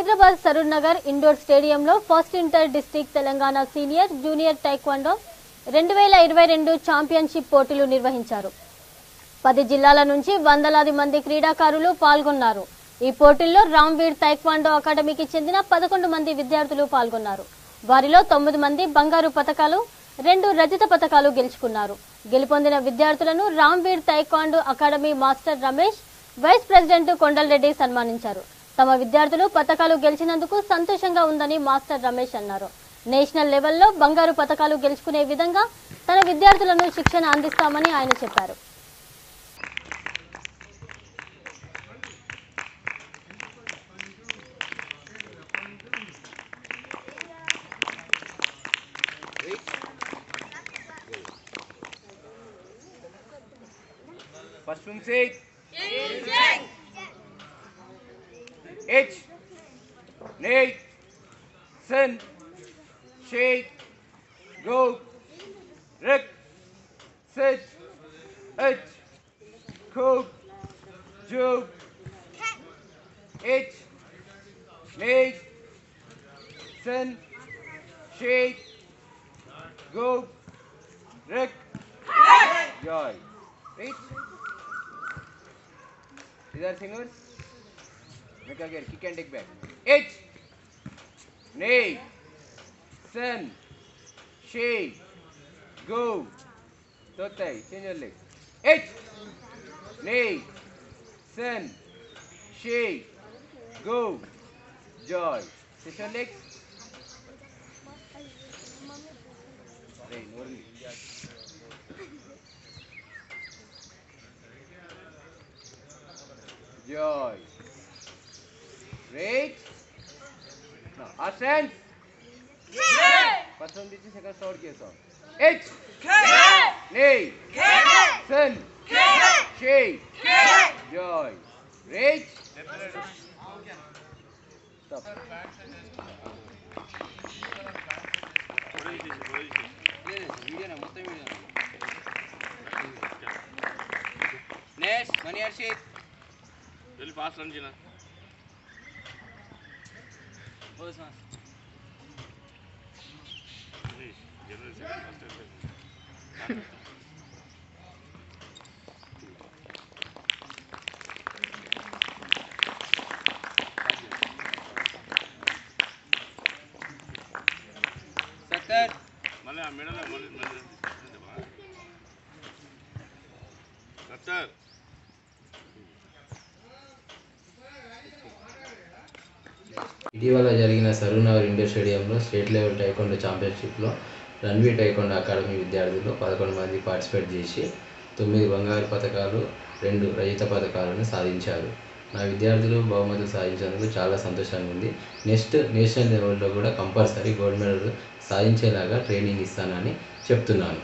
Hyderabad Saroor Nagar indoor స్టేడియంలో first inter district Telangana senior junior taekwondo 2022 championship పోటీలు నిర్వహించారు. 10 జిల్లాల నుంచి వందలాది మంది క్రీడాకారులు పాల్గొన్నారు. ఈ పోటీల్లో రామ్వీర్ టైక్వాండో అకాడమీకి చెందిన 11 మంది విద్యార్థులు పాల్గొన్నారు. వారిలో 9 మంది బంగారు పతకాలు, 2 రజత పతకాలు గెలుచుకున్నారు. గెలుపొందిన విద్యార్థులను Ramveer taekwondo academy master Ramesh, vice president Kondalreddy సన్మానించారు. తమ విద్యార్థులు పతకాలు గెలిచినందుకు సంతోషంగా ఉందని మాస్టర్ రమేష్ అన్నారు. నేషనల్ లెవెల్లో బంగారు పతకాలు గెలుచుకునే విధంగా తన విద్యార్థులను శిక్షణ అందిస్తామని ఆయన చెప్పారు. First one say H Nate Sen Shake Go Rick Sit H Cook Joe H Nate Sen Shake Go Rick Joy. Right? These are singers. Make again. Kick and take back. H. Nate. Sen. Shake. Go. Totai. Change your leg. H. Nate. Sen. Shake. Go. Joy. Switch your legs. Rain. Only. Joy. Great. Now, ascend. First one, this is second sound case song. H. Nate. Sen. Shake. Joy. Great. Stop. Next, money or shake. Really fast run, Gina. Oh, it's not. Sattar. Mala, medal, Sattar. ఇటీవల జరిగిన Saroor Nagar indoor స్టేడియంలో state level taekwondo ఛాంపియన్షిప్లో Ranveer taekwondo academy విద్యార్థులు 11 మంది participate చేసి 9 బంగారు పతకాలు, 2 రజత పతకాలను సాధించారు. నా విద్యార్థులు బహుమతులు సాధించేందుకు చాలా సంతోషంగా ఉంది. నెక్స్ట్ నేషనల్ లెవెల్లో కూడా కంపల్సరీ గోల్డ్ మెడల్ సాధించేలాగా ట్రైనింగ్ ఇస్తానని చెప్తున్నాను.